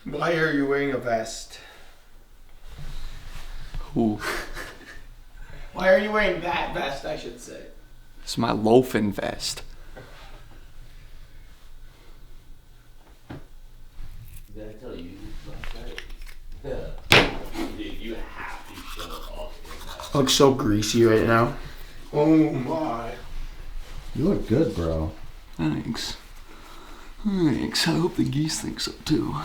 Why are you wearing a vest? Who? Why are you wearing that vest, I should say? It's my loafing vest. Did I tell you last night? Yeah. Dude, you have to show off in that. I look so greasy right now. Oh my. You look good, bro. Thanks. Thanks. I hope the geese think so too.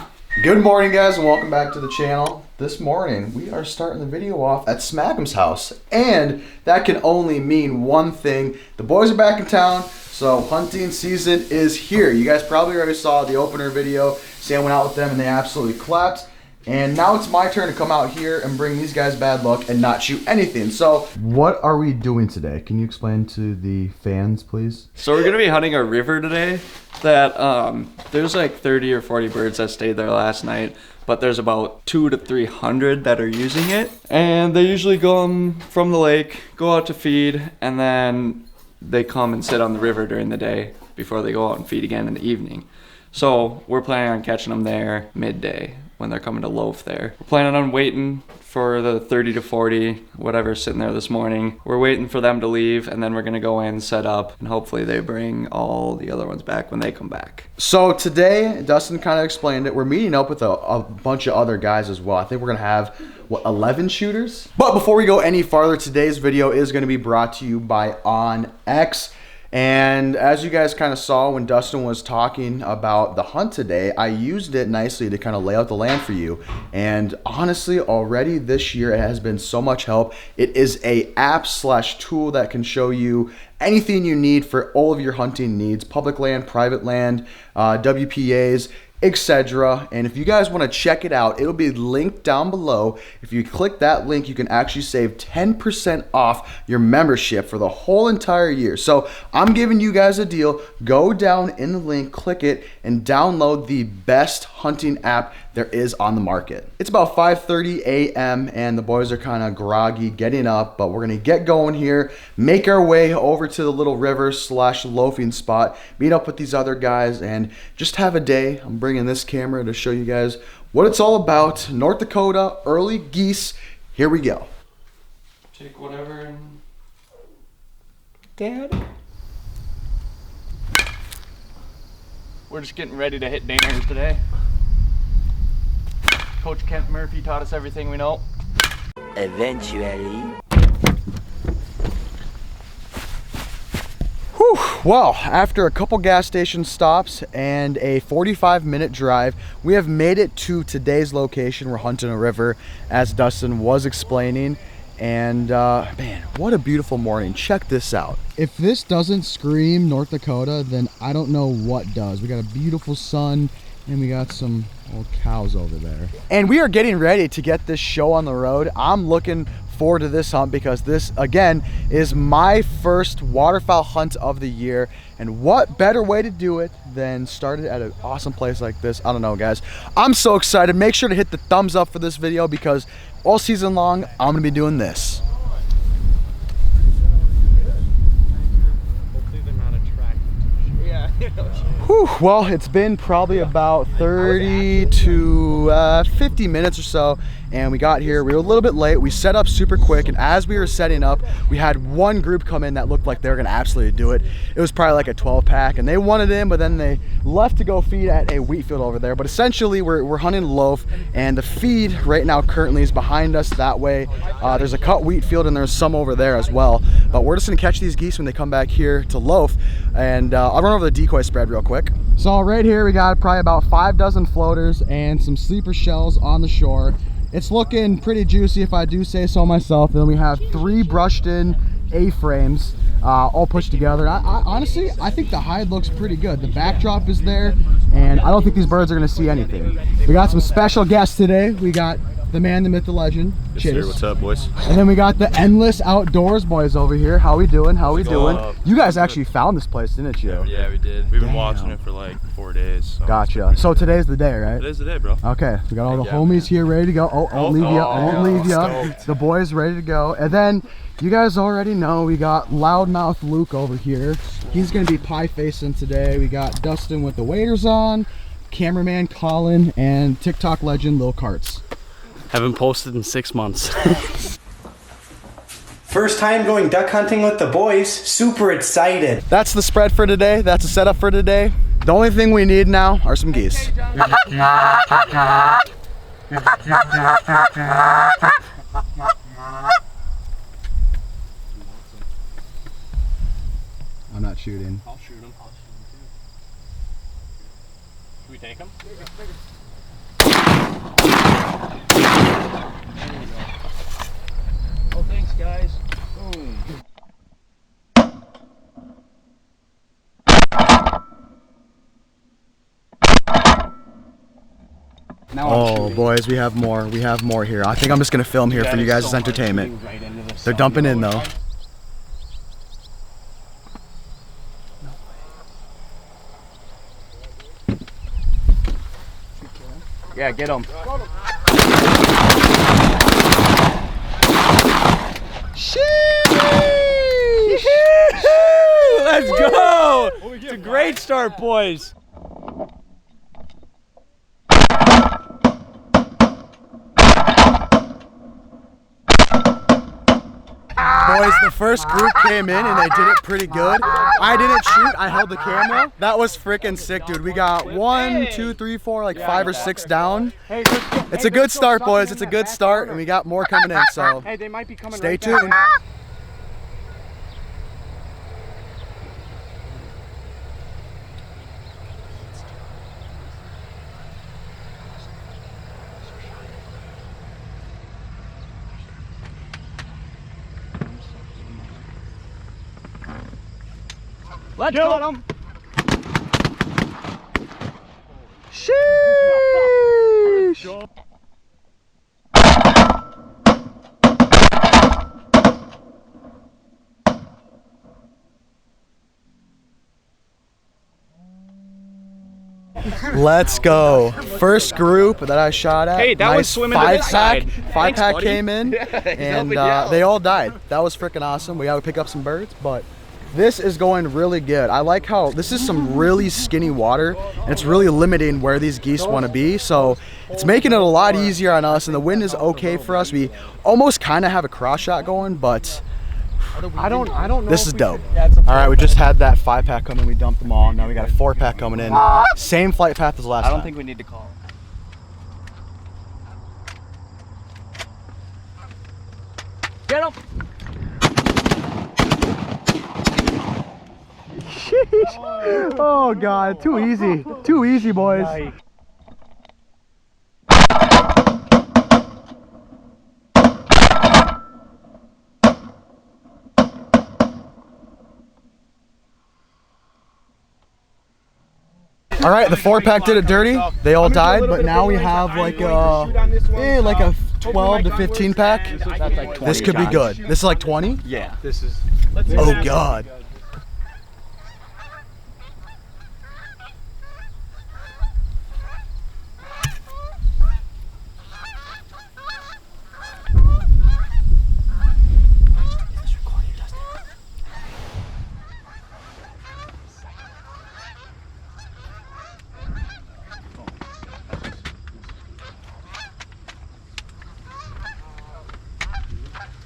Good morning, guys, and welcome back to the channel. This morning, we are starting the video off at Smack'em's house, and that can only mean one thing. The boys are back in town, so hunting season is here. You guys probably already saw the opener video. Sam went out with them, and they absolutely clapped. And now it's my turn to come out here and bring these guys bad luck and not shoot anything. So, what are we doing today? Can you explain to the fans, please? So we're gonna be hunting a river today that there's like 30 or 40 birds that stayed there last night, but there's about 200 to 300 that are using it. And they usually go from the lake, go out to feed, and then they come and sit on the river during the day before they go out and feed again in the evening. So we're planning on catching them there midday when they're coming to Loaf there. We're planning on waiting for the 30 to 40, whatever's sitting there this morning. We're waiting for them to leave, and then we're gonna go in, set up, and hopefully they bring all the other ones back when they come back. So today, Dustin kind of explained it. We're meeting up with a bunch of other guys as well. I think we're gonna have, what, 11 shooters? But before we go any farther, today's video is gonna be brought to you by OnX. And as you guys kind of saw when Dustin was talking about the hunt today, I used it nicely to kind of lay out the land for you. And honestly, already this year, it has been so much help. It is a app/tool that can show you anything you need for all of your hunting needs, public land, private land, WPAs, etc. And if you guys want to check it out, it'll be linked down below. If you click that link, you can actually save 10% off your membership for the whole entire year. So I'm giving you guys a deal. Go down in the link, click it, and download the best hunting app there is on the market. It's about 5:30 a.m. and the boys are kind of groggy getting up, but we're gonna get going here, make our way over to the little river/loafing spot, meet up with these other guys, and just have a day. I'm bringing this camera to show you guys what it's all about. North Dakota, early geese. Here we go. Take whatever and... Dad? We're just getting ready to hit dingers today. Coach Kent Murphy taught us everything we know. Eventually. Whew. Well, after a couple gas station stops and a 45-minute drive, we have made it to today's location. We're hunting a river, as Dustin was explaining. And man, what a beautiful morning. Check this out. If this doesn't scream North Dakota, then I don't know what does. We got a beautiful sun and we got some old cows over there. And we are getting ready to get this show on the road. I'm looking forward to this hunt because this, again, is my first waterfowl hunt of the year. And what better way to do it than start it at an awesome place like this? I don't know, guys. I'm so excited. Make sure to hit the thumbs up for this video because all season long, I'm gonna be doing this. Whew, well, it's been probably about 30 to 50 minutes or so, and we got here. We were a little bit late. We set up super quick, and as we were setting up, we had one group come in that looked like they were gonna absolutely do it. It was probably like a 12-pack, and they wanted in, but then they left to go feed at a wheat field over there. But essentially, we're hunting Loaf, and the feed right now currently is behind us that way. There's a cut wheat field, and there's some over there as well. But we're just gonna catch these geese when they come back here to Loaf, and I'll run over the decoy spread real quick. So right here we got probably about 5 dozen floaters and some sleeper shells on the shore. It's looking pretty juicy if I do say so myself. And then we have 3 brushed in A-frames all pushed together. I honestly, I think the hide looks pretty good. The backdrop is there and I don't think these birds are gonna see anything. We got some special guests today. We got the man, the myth, the legend, Chase. Sir, what's up, boys? And then we got the Endless Outdoors boys over here. How we doing? How we doing? You guys actually found this place, didn't you? Yeah, we did. We've been watching it for like 4 days. So gotcha. So today's the day, right? Today's the day, bro. Okay, we got all the homies here ready to go. Oh, won't leave you. Won't leave you. The boys ready to go. And then you guys already know we got Loudmouth Luke over here. He's gonna be pie facing today. We got Dustin with the waders on. cameraman Colin, and TikTok legend Lil Carts. Haven't posted in 6 months. First time going duck hunting with the boys. Super excited. That's the spread for today. That's the setup for today. The only thing we need now are some geese. I'm not shooting. I'll shoot him. I'll shoot him too. Should we take him? Oh, thanks, guys. Boom. Oh, boys, we have more. We have more here. I think I'm just gonna film here for you guys' entertainment. They're dumping in though. Yeah, get him. Let's go! It's a great start, boys. Boys, the first group came in and they did it pretty good. I didn't shoot, I held the camera. That was freaking sick, dude. We got 1, 2, 3, 4, like 5 or 6 down. It's a good start, boys. It's a good start, and we got more coming in, so stay tuned. Let's get him. Sheesh! Let's go. First group that I shot at. Hey, that was swimming to this side. Five pack came in, and they all died. That was freaking awesome. We got to pick up some birds, but this is going really good. I like how this is some really skinny water, and it's really limiting where these geese want to be. So it's making it a lot easier on us, and the wind is okay for us. We almost kind of have a cross shot going, but I don't know. This is dope. All right, we just had that 5-pack come in. We dumped them all. Now we got a 4-pack coming in. Same flight path as last time. I don't think we need to call. Get him! Oh God, too easy. Too easy, boys. All right, the 4-pack did it dirty. They all died, but now we have like a 12 to 15 pack. This could be good. This is like 20? Yeah. This is. Oh God.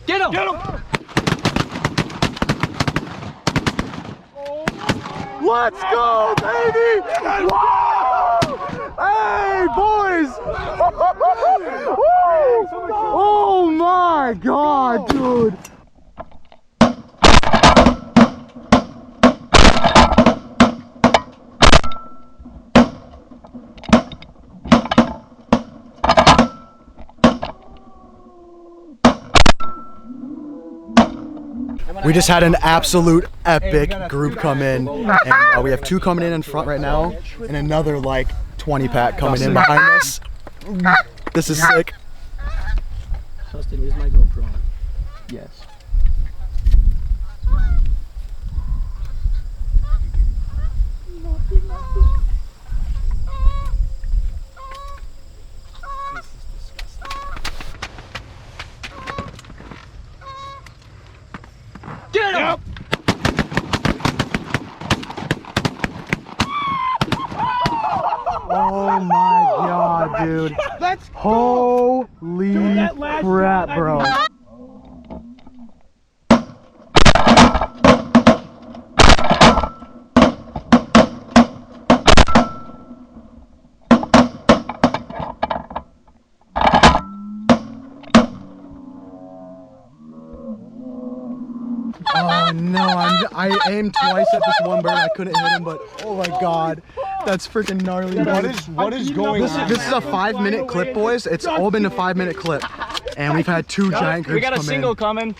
Get him! Get him! Let's go, baby! Whoa! Hey, boys! Oh my God, dude! We just had an absolute epic group come in, and we have 2 coming in front right now, and another like 20-pack coming in behind us. This is sick. Justin, is my GoPro on? Yes. Get him! Yep. Oh my god, dude. Holy crap, bro. Oh no, I aimed twice at this one bird. I couldn't hit him, but oh my god. That's freaking gnarly. What is going on? This is a 5-minute clip, boys. It's all been a 5-minute clip. And we've had 2 giant groups We got a come single in. coming.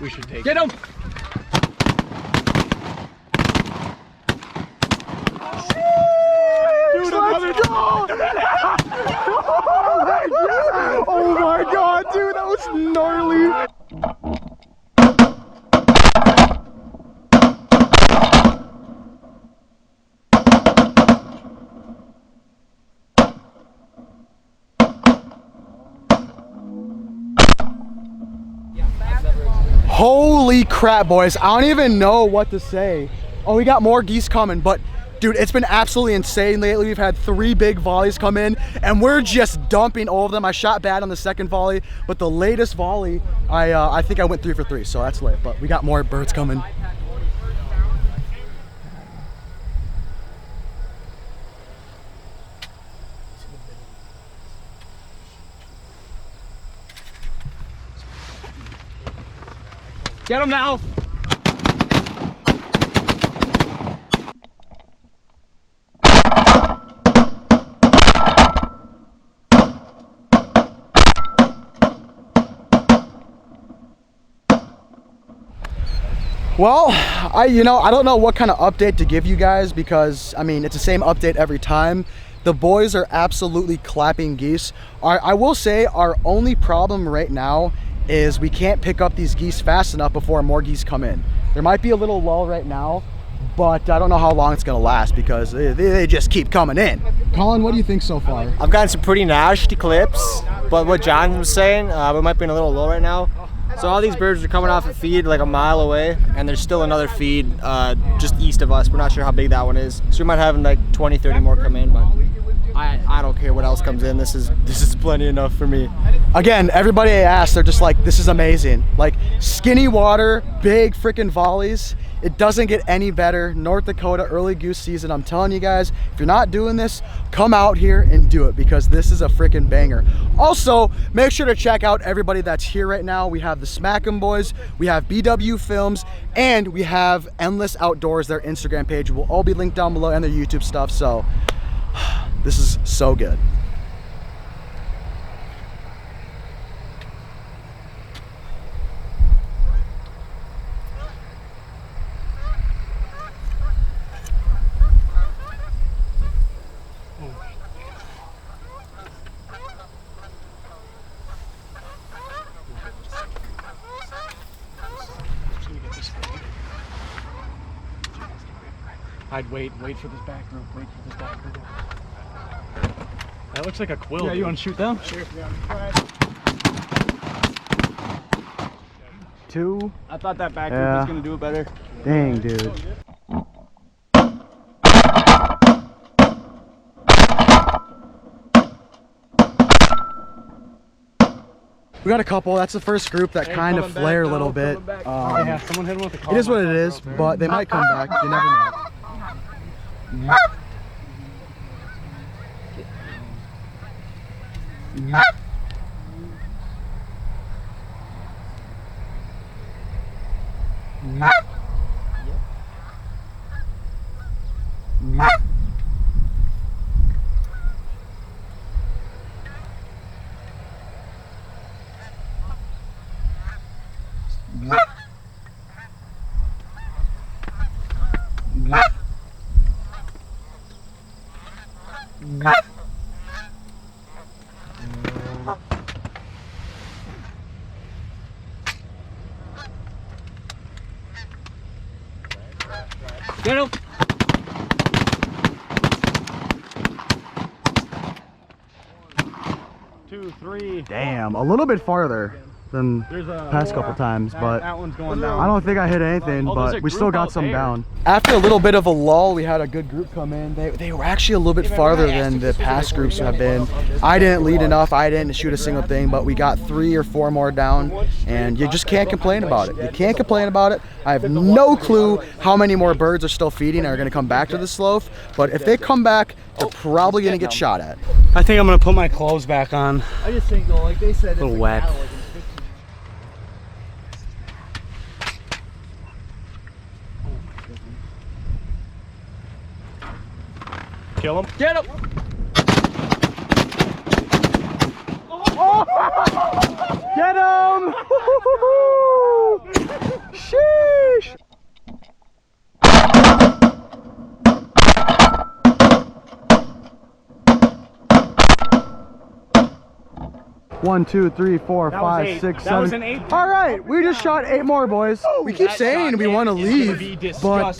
We should take Get him! Dude, another dog! Oh my god, dude, that was gnarly. Holy crap, boys. I don't even know what to say. Oh, we got more geese coming, but dude, it's been absolutely insane lately. We've had 3 big volleys come in, and we're just dumping all of them. I shot bad on the second volley, but the latest volley, I think I went 3 for 3, so that's lit. But we got more birds coming. Get him now! Well, I don't know what kind of update to give you guys because, I mean, it's the same update every time. The boys are absolutely clapping geese. I will say our only problem right now is we can't pick up these geese fast enough before more geese come in. There might be a little lull right now, but I don't know how long it's gonna last because they just keep coming in. Colin, what do you think so far? I've gotten some pretty nasty clips, but what John was saying, we might be in a little low right now. So all these birds are coming off a feed like a mile away, and there's still another feed just east of us. We're not sure how big that one is. So we might have like 20, 30 more come in, but I don't care what else comes in. This is plenty enough for me. Again, everybody I asked, they're just like, this is amazing. Like skinny water, big freaking volleys. It doesn't get any better. North Dakota early goose season. I'm telling you guys, if you're not doing this, come out here and do it because this is a freaking banger. Also, make sure to check out everybody that's here right now. We have the Smack'em Boys, we have BW Films, and we have Endless Outdoors, their Instagram page. Will all be linked down below and their YouTube stuff. So this is so good. I'd wait for this back group, That looks like a quill. Yeah, you want to shoot them? Sure. 2. I thought that back group was going to do it better. Dang, dude. We got a couple. That's the first group that kind of flare a little bit. Yeah, someone hit him with a car. It is what it is, but they might come back. You never know. Get him. 2, 3. Damn, a little bit farther than past couple times, but That one's going down. I don't think I hit anything, there's but a we still group got out some there. down. After a little bit of a lull, we had a good group come in. They were actually a little bit farther than the past groups have been. I didn't lead enough. I didn't shoot a single thing, but we got 3 or 4 more down, and you just can't complain about it. You can't complain about it. I have no clue how many more birds are still feeding and are going to come back to this loaf, but if they come back, they're probably going to get shot at. I think I'm gonna put my clothes back on. I just think though, like they said, A little wet. Kill him. Get him. Get him! Sheesh! One, two, three, four, That was 5, 8. 6, That was 7. an 8. All right, we just shot 8 more, boys. We keep saying we want to leave, but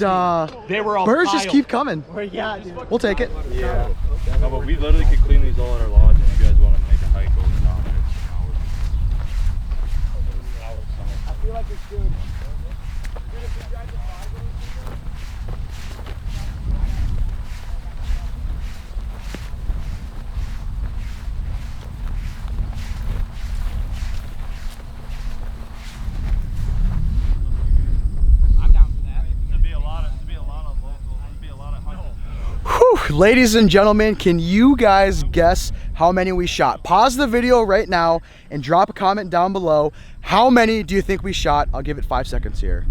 They were all birds just piled. keep coming. We'll take it. No, but we literally could clean these all at our lodge if you guys want to make a hike over down there. I feel like it's good. Whew, ladies and gentlemen, can you guys guess how many we shot? Pause the video right now and drop a comment down below. How many do you think we shot? I'll give it 5 seconds here.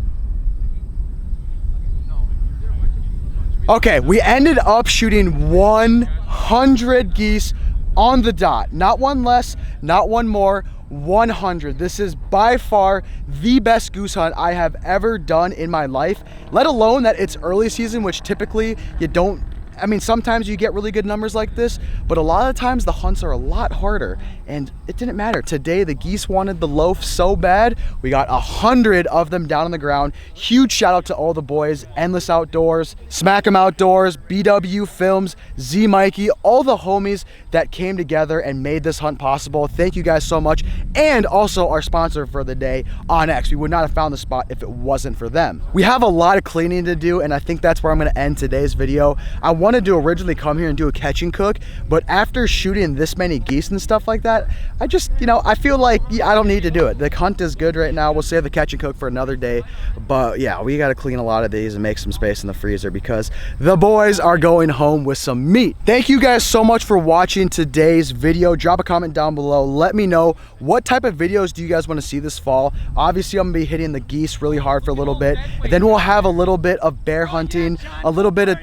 Okay, we ended up shooting 100 geese on the dot. Not one less, not one more, 100. This is by far the best goose hunt I have ever done in my life, let alone that it's early season, which typically you don't, I mean, sometimes you get really good numbers like this, but a lot of times the hunts are a lot harder, and it didn't matter. Today, the geese wanted the loaf so bad, we got 100 of them down on the ground. Huge shout out to all the boys, Endless Outdoors, Smack 'em Outdoors, BW Films, Z Mikey, all the homies that came together and made this hunt possible. Thank you guys so much. And also our sponsor for the day, OnX. We would not have found the spot if it wasn't for them. We have a lot of cleaning to do, and I think that's where I'm gonna end today's video. I wanted to originally come here and do a catch and cook, but after shooting this many geese and stuff like that, I just, you know, I feel like I don't need to do it. The hunt is good right now. We'll save the catch and cook for another day, but yeah, we gotta clean a lot of these and make some space in the freezer because the boys are going home with some meat. Thank you guys so much for watching today's video. Drop a comment down below. Let me know what type of videos do you guys want to see this fall. Obviously, I'm gonna be hitting the geese really hard for a little bit, and then we'll have a little bit of bear hunting, a little bit of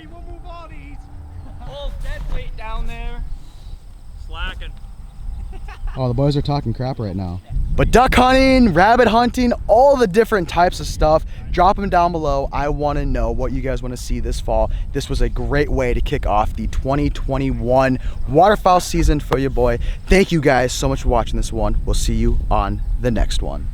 Down there. Slacking. Oh, the boys are talking crap right now. But duck hunting, rabbit hunting, all the different types of stuff, drop them down below. I want to know what you guys want to see this fall. This was a great way to kick off the 2021 waterfowl season for your boy. Thank you guys so much for watching this one. We'll see you on the next one.